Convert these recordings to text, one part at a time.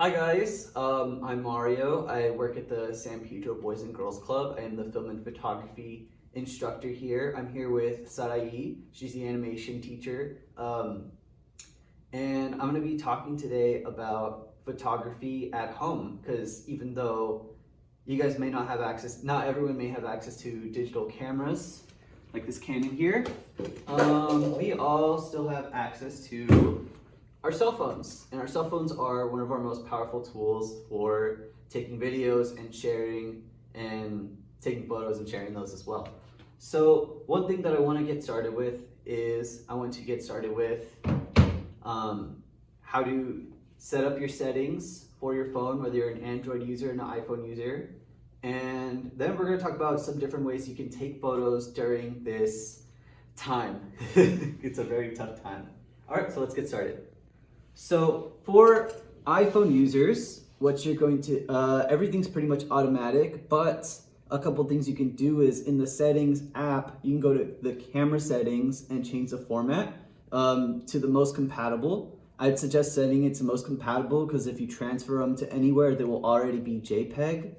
Hi guys, I'm Mario. I work at the San Pedro Boys and Girls Club. I am the film and photography instructor here. I'm here with Sarai. She's the animation teacher. And I'm going to be talking today about photography at home because even though you guys may not have access, not everyone may have access to digital cameras like this Canon here, we all still have access to our cell phones. And our cell phones are one of our most powerful tools for taking videos and sharing and taking photos and sharing those as well. So one thing that I want to get started with is how to set up your settings for your phone, whether you're an Android user or an iPhone user. And then we're going to talk about some different ways you can take photos during this time. It's a very tough time. All right, so let's get started. So for iPhone users, what you're going to, everything's pretty much automatic, but a couple things you can do is in the settings app, you can go to the camera settings and change the format to the most compatible. I'd suggest setting it to most compatible because if you transfer them to anywhere, they will already be JPEG.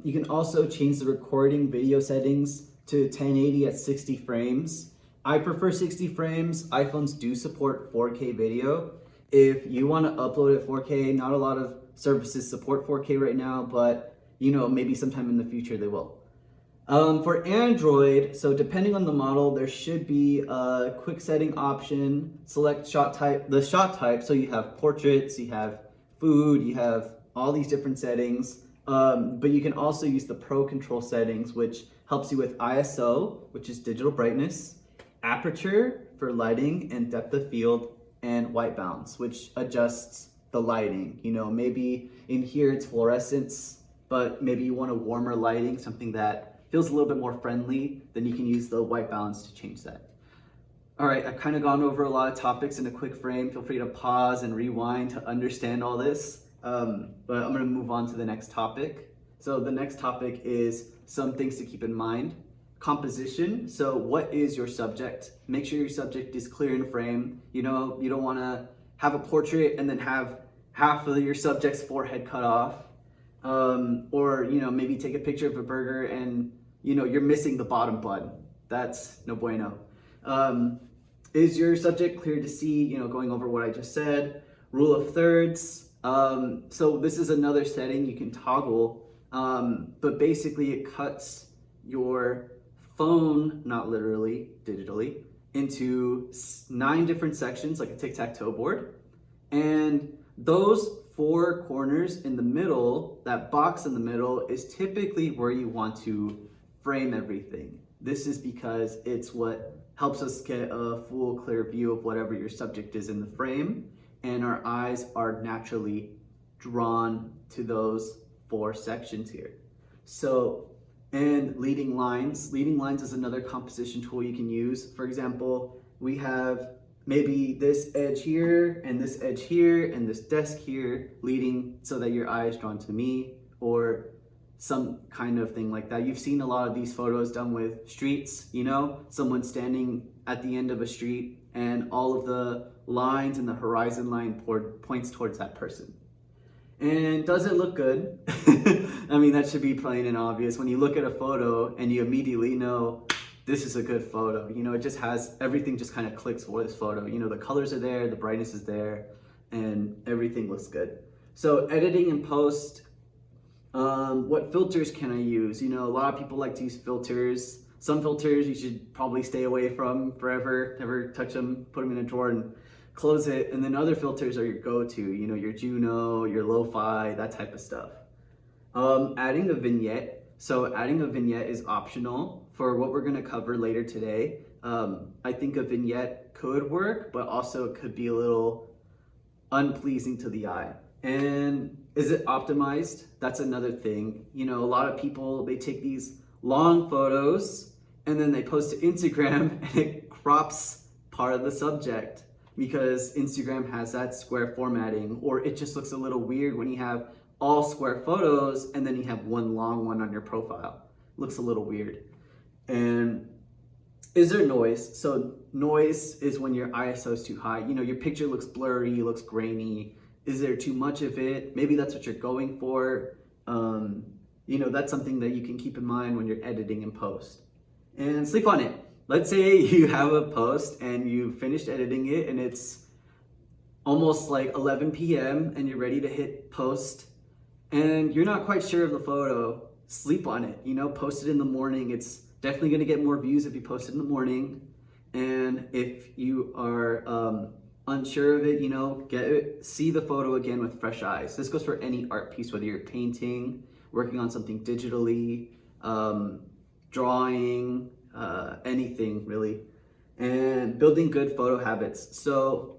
You can also change the recording video settings to 1080 at 60 frames. I prefer 60 frames. iPhones do support 4K video. If you want to upload it 4K, not a lot of services support 4K right now, but maybe sometime in the future they will. For Android, so depending on the model, there should be a quick setting option. Select shot type, so you have portraits, you have food, you have all these different settings. But you can also use the Pro Control settings, which helps you with ISO, which is digital brightness, aperture for lighting, and depth of field, and white balance, which adjusts the lighting. Maybe in here it's fluorescence, but maybe you want a warmer lighting, something that feels a little bit more friendly, then you can use the white balance to change that. All right, I've kind of gone over a lot of topics in a quick frame. Feel free to pause and rewind to understand all this. But I'm gonna move on to the next topic. So the next topic is some things to keep in mind. Composition. So what is your subject? Make sure your subject is clear in frame. You don't want to have a portrait and then have half of your subject's forehead cut off. Or maybe take a picture of a burger and you're missing the bottom bun. That's no bueno. Is your subject clear to see? Going over what I just said. Rule of thirds. So this is another setting you can toggle, but basically it cuts your phone, not literally, digitally, into 9 different sections like a tic-tac-toe board. And those 4 corners in the middle, that box in the middle, is typically where you want to frame everything. This is because it's what helps us get a full, clear view of whatever your subject is in the frame, and our eyes are naturally drawn to those 4 sections here. So, and leading lines. Leading lines is another composition tool you can use. For example, we have maybe this edge here, and this edge here, and this desk here, leading so that your eye is drawn to me, or some kind of thing like that. You've seen a lot of these photos done with streets, someone standing at the end of a street, and all of the lines and the horizon line points towards that person. And does it look good? I mean, that should be plain and obvious. When you look at a photo and you immediately know this is a good photo, it just has, everything just kind of clicks for this photo. The colors are there, the brightness is there, and everything looks good. So editing and post, what filters can I use? A lot of people like to use filters. Some filters you should probably stay away from forever, never touch them, put them in a drawer and close it. And then other filters are your go-to, your Juno, your Lo-Fi, that type of stuff. Adding a vignette. So adding a vignette is optional for what we're gonna cover later today. I think a vignette could work, but also it could be a little unpleasing to the eye. And is it optimized? That's another thing. A lot of people, they take these long photos and then they post to Instagram and it crops part of the subject because Instagram has that square formatting, or it just looks a little weird when you have all square photos and then you have one long one on your profile. It looks a little weird. And is there noise? So noise is when your ISO is too high. Your picture looks blurry, looks grainy, Is there too much of it? Maybe that's what you're going for. That's something that you can keep in mind when you're editing in post. And sleep on it. Let's say you have a post and you finished editing it and it's almost like 11 p.m. and you're ready to hit post and you're not quite sure of the photo. Sleep on it, post it in the morning. It's definitely going to get more views if you post it in the morning. And if you are unsure of it, see the photo again with fresh eyes. This goes for any art piece, whether you're painting, working on something digitally, drawing, anything really, and building good photo habits. So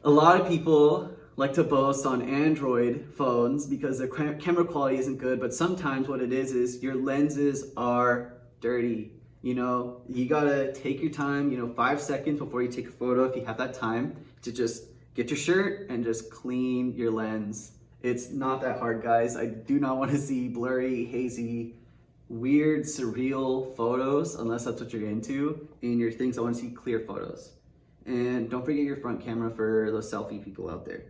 a lot of people like to boast on Android phones because their camera quality isn't good, but sometimes what it is your lenses are dirty. You gotta take your time, 5 seconds before you take a photo, if you have that time, to just get your shirt and just clean your lens. It's not that hard, guys. I do not want to see blurry, hazy, weird, surreal photos unless that's what you're into in your things. I want to see clear photos. And don't forget your front camera for those selfie people out there.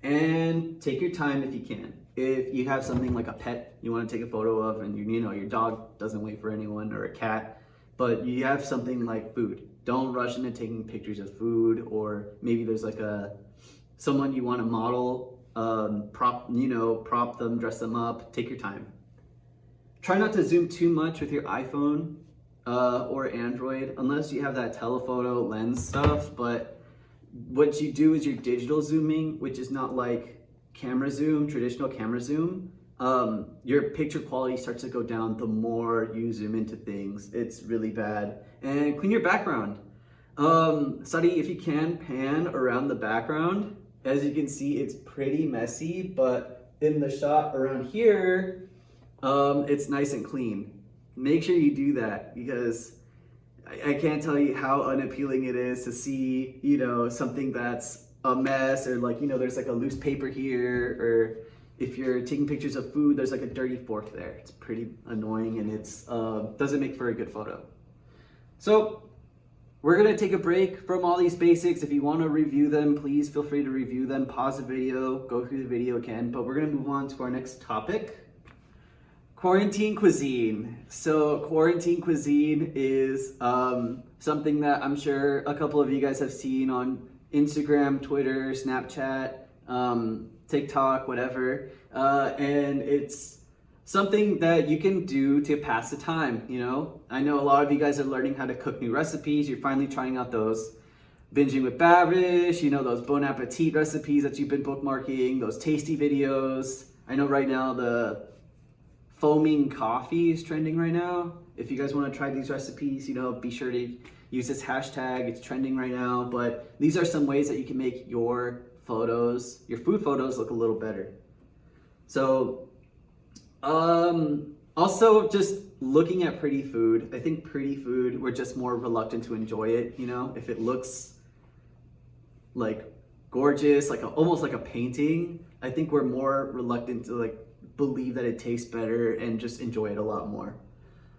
And take your time if you can. If you have something like a pet you want to take a photo of and your dog doesn't wait for anyone, or a cat, but you have something like food, don't rush into taking pictures of food. Or maybe there's like someone you want to model, prop them, dress them up. Take your time. Try not to zoom too much with your iPhone or Android unless you have that telephoto lens stuff. But what you do is your digital zooming, which is not like camera zoom, traditional camera zoom. Your picture quality starts to go down the more you zoom into things. It's really bad. And clean your background. Study, if you can, pan around the background. As you can see, it's pretty messy, but in the shot around here, it's nice and clean. Make sure you do that, because I can't tell you how unappealing it is to see, something that's a mess, or there's like a loose paper here, or if you're taking pictures of food, there's like a dirty fork there. It's pretty annoying, and it's doesn't make for a good photo. So we're gonna take a break from all these basics. If you want to review them, please feel free to review them. Pause the video, go through the video again, but we're gonna move on to our next topic. Quarantine cuisine. So quarantine cuisine is something that I'm sure a couple of you guys have seen on Instagram, Twitter, Snapchat, TikTok, whatever. And it's something that you can do to pass the time, I know a lot of you guys are learning how to cook new recipes. You're finally trying out those Binging with Babish, those Bon Appetit recipes that you've been bookmarking, those tasty videos. I know right now the foaming coffee is trending right now. If you guys want to try these recipes, be sure to use this hashtag. It's trending right now. But these are some ways that you can make your photos, your food photos, look a little better. So, also just looking at pretty food. I think pretty food, we're just more reluctant to enjoy it. If it looks like gorgeous, almost like a painting, I think we're more reluctant to believe that it tastes better and just enjoy it a lot more.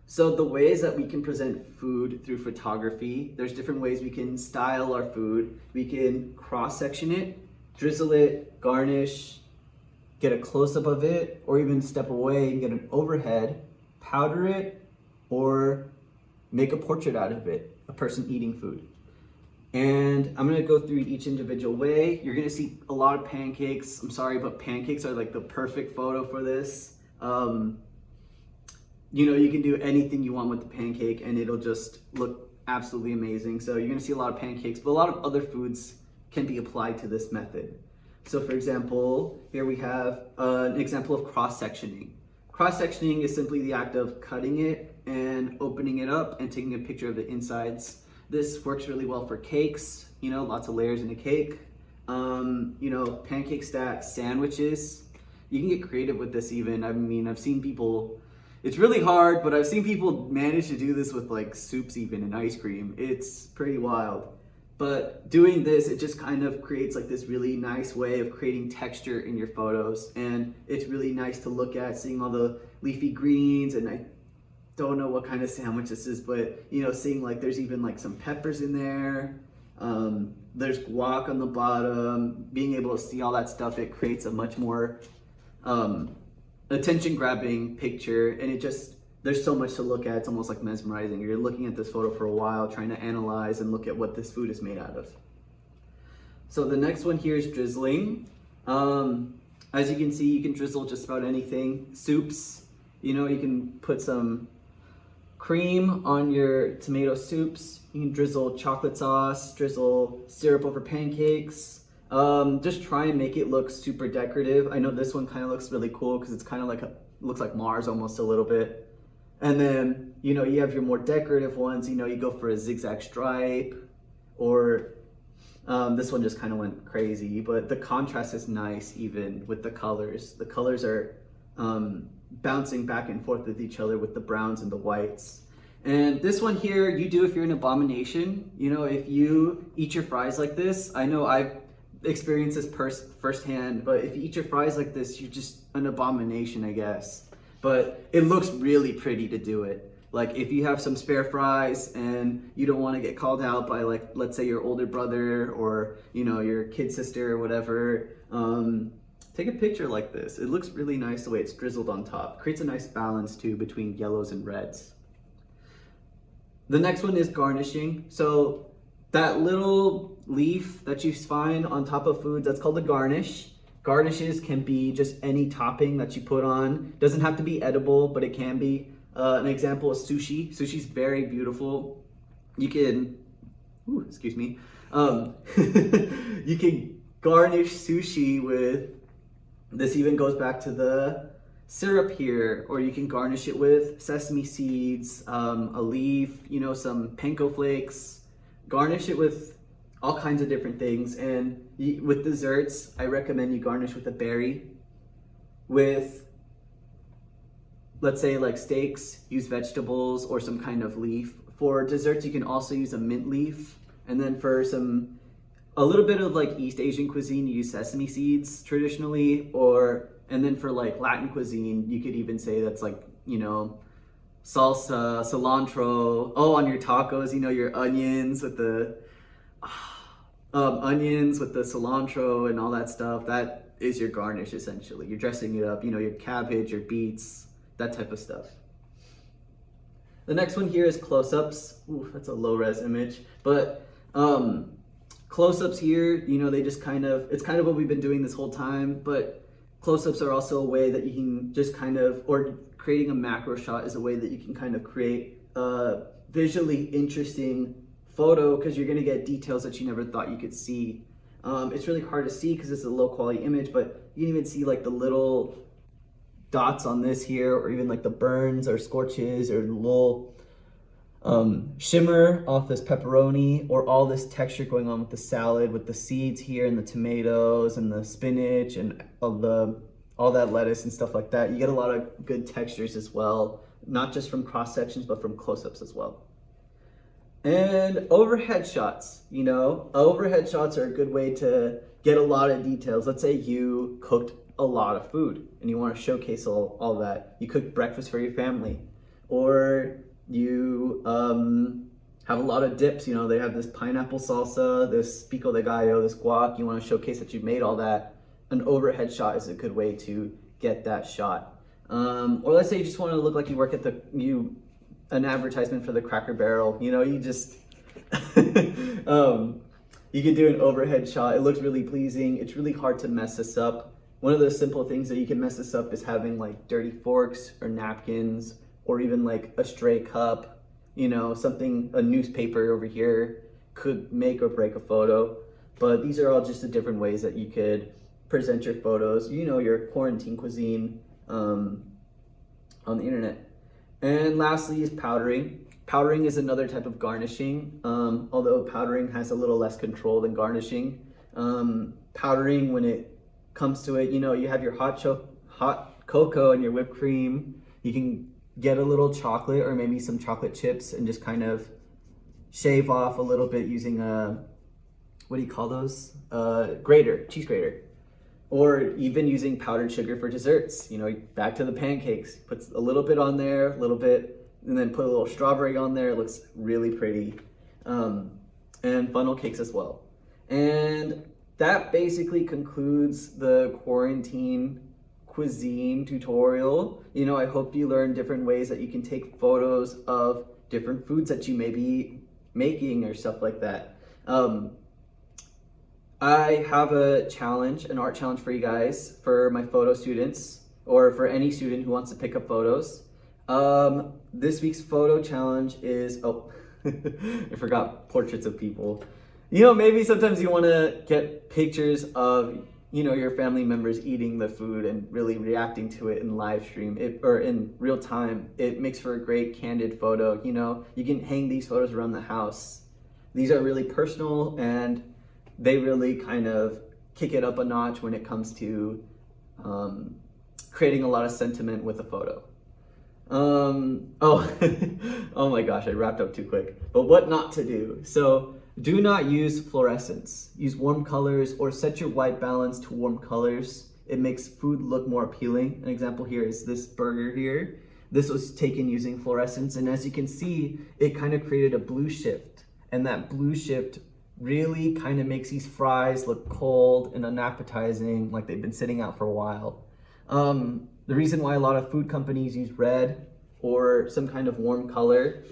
So the ways that we can present food through photography, there's different ways we can style our food. We can cross-section it, drizzle it, garnish, get a close-up of it, or even step away and get an overhead, powder it, or make a portrait out of it, a person eating food. And I'm gonna go through each individual way. You're gonna see a lot of pancakes. I'm sorry, but pancakes are the perfect photo for this. You can do anything you want with the pancake and it'll just look absolutely amazing. So you're gonna see a lot of pancakes, but a lot of other foods can be applied to this method. So for example, here we have an example of cross-sectioning. Cross-sectioning is simply the act of cutting it and opening it up and taking a picture of the insides. This works really well for cakes, lots of layers in a cake. Pancake stacks, sandwiches. You can get creative with this even. I've seen people, it's really hard, but I've seen people manage to do this with soups even and ice cream. It's pretty wild. But doing this, it just kind of creates this really nice way of creating texture in your photos. And it's really nice to look at, seeing all the leafy greens, and I don't know what kind of sandwich this is, but seeing there's even some peppers in there. There's guac on the bottom. Being able to see all that stuff, it creates a much more attention-grabbing picture, and there's so much to look at. It's almost like mesmerizing. You're looking at this photo for a while, trying to analyze and look at what this food is made out of. So the next one here is drizzling. As you can see, you can drizzle just about anything. Soups, you can put some cream on your tomato soups. You can drizzle chocolate sauce, drizzle syrup over pancakes. Just try and make it look super decorative. I know this one kind of looks really cool because it's kind of looks like Mars almost a little bit. And then, you have your more decorative ones. You go for a zigzag stripe, or this one just kind of went crazy, but the contrast is nice even with the colors. The colors are bouncing back and forth with each other with the browns and the whites. And this one here, you do if you're an abomination. If you eat your fries like this, I know I've experienced this firsthand, but if you eat your fries like this, you're just an abomination, I guess. But it looks really pretty to do it. Like if you have some spare fries and you don't want to get called out by, like, let's say your older brother or, your kid sister or whatever, take a picture like this. It looks really nice the way it's drizzled on top. Creates a nice balance too between yellows and reds. The next one is garnishing. So that little leaf that you find on top of foods, that's called a garnish. Garnishes can be just any topping that you put on. Doesn't have to be edible, but it can be. An example is sushi. Sushi's very beautiful. You can, excuse me. You can garnish sushi with, this even goes back to the syrup here, or you can garnish it with sesame seeds, a leaf, some panko flakes. Garnish it with all kinds of different things. And with desserts, I recommend you garnish with a berry. With, let's say, like steaks, use vegetables or some kind of leaf. For desserts, you can also use a mint leaf. And then for a little bit of like East Asian cuisine, you use sesame seeds traditionally, and then for like Latin cuisine, you could even say that's like, salsa, cilantro. Oh, on your tacos, your onions with the cilantro and all that stuff. That is your garnish essentially. You're dressing it up, your cabbage, your beets, that type of stuff. The next one here is close-ups. Ooh, that's a low-res image, but close-ups here, they just it's kind of what we've been doing this whole time, but close-ups are also a way that you can just or creating a macro shot is a way that you can kind of create a visually interesting photo, because you're going to get details that you never thought you could see. It's really hard to see because it's a low-quality image, but you can even see like the little dots on this here, or even like the burns or scorches or little shimmer off this pepperoni, or all this texture going on with the salad, with the seeds here and the tomatoes and the spinach and all that lettuce and stuff like that. You get a lot of good textures as well, not just from cross sections, but from close-ups as well. And overhead shots, overhead shots are a good way to get a lot of details. Let's say you cooked a lot of food and you want to showcase all that. You cooked breakfast for your family, or you have a lot of dips. They have this pineapple salsa, this pico de gallo, this guac. You want to showcase that you made all that. An overhead shot is a good way to get that shot. Or let's say you just want to look like you work at an advertisement for the Cracker Barrel. You just you can do an overhead shot. It looks really pleasing. It's really hard to mess this up. One of the simple things that you can mess this up is having like dirty forks or napkins, or even like a stray cup, a newspaper over here could make or break a photo. But these are all just the different ways that you could present your photos, your quarantine cuisine on the internet. And lastly is powdering. Powdering is another type of garnishing, although powdering has a little less control than garnishing. Powdering, when it comes to it, you have your hot cocoa and your whipped cream. You can get a little chocolate or maybe some chocolate chips and just kind of shave off a little bit using what do you call those? Cheese grater. Or even using powdered sugar for desserts. Back to the pancakes. Put a little bit on there, a little bit, and then put a little strawberry on there. It looks really pretty. and funnel cakes as well. And that basically concludes the quarantine cuisine tutorial. You know, I hope you learned different ways that you can take photos of different foods that you may be making or stuff like that. I have a challenge, an art challenge for you guys, for my photo students, or for any student who wants to pick up photos. This week's photo challenge is, I forgot portraits of people. You know, maybe sometimes you want to get pictures of, you know, your family members eating the food and really reacting to it in live stream or in real time. It makes for a great candid photo. You know, you can hang these photos around the house. These are really personal and they really kind of kick it up a notch when it comes to creating a lot of sentiment with a photo. Oh my gosh, I wrapped up too quick. But what not to do. So do not use fluorescence. Use warm colors or set your white balance to warm colors. It makes food look more appealing. An example here is this burger here. This was taken using fluorescence, and as you can see, it kind of created a blue shift. And that blue shift really kind of makes these fries look cold and unappetizing, like they've been sitting out for a while. The reason why a lot of food companies use red or some kind of warm color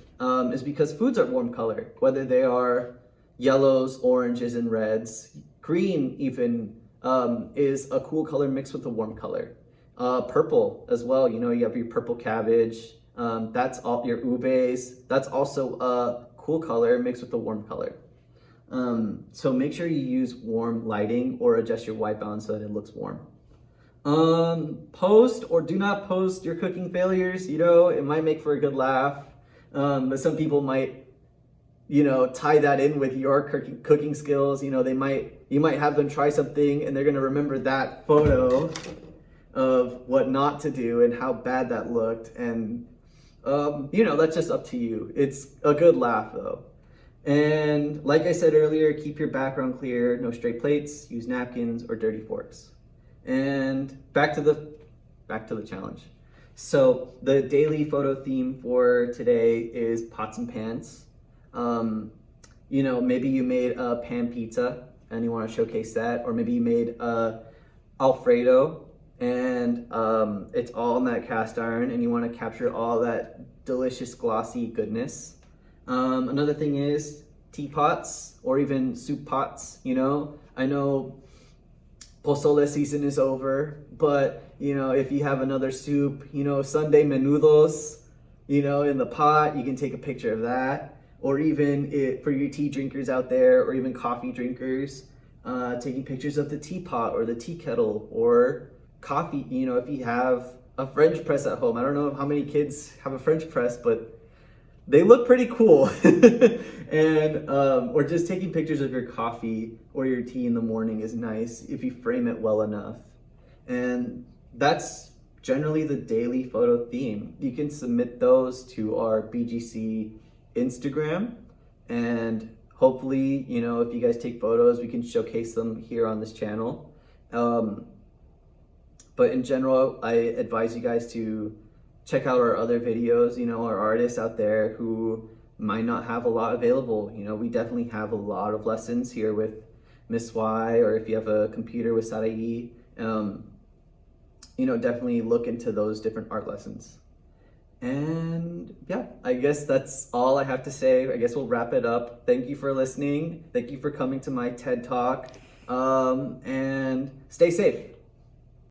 is because foods are warm color, whether they are yellows, oranges, and reds. Green even is a cool color mixed with a warm color. Purple as well, you know, you have your purple cabbage, that's all your ubes, that's also a cool color mixed with a warm color. So make sure you use warm lighting or adjust your white balance so that it looks warm. Post or do not post your cooking failures. You know, it might make for a good laugh, but some people might, you know, tie that in with your cooking skills. You know, you might have them try something and they're gonna remember that photo of what not to do and how bad that looked. And you know, that's just up to you. It's a good laugh though. And like I said earlier, keep your background clear, no stray plates, use napkins or dirty forks. And back to the challenge. So the daily photo theme for today is pots and pans. You know, maybe you made a pan pizza and you want to showcase that, or maybe you made a Alfredo and it's all in that cast iron and you want to capture all that delicious glossy goodness. Another thing is teapots or even soup pots. You know, I know pozole season is over, but you know, if you have another soup, you know, Sunday menudos, you know, in the pot, you can take a picture of that. Or even for your tea drinkers out there, or even coffee drinkers, taking pictures of the teapot or the tea kettle or coffee. You know, if you have a French press at home, I don't know how many kids have a French press, but they look pretty cool. And or just taking pictures of your coffee or your tea in the morning is nice if you frame it well enough. And that's generally the daily photo theme. You can submit those to our BGC Instagram, and hopefully, you know, if you guys take photos, we can showcase them here on this channel. But in general, I advise you guys to check out our other videos. You know, our artists out there who might not have a lot available. You know, we definitely have a lot of lessons here with Miss Y, or if you have a computer with Sarai, you know, definitely look into those different art lessons. And yeah, I guess that's all I have to say. I guess we'll wrap it up. Thank you for listening. Thank you for coming to my TED Talk. And stay safe.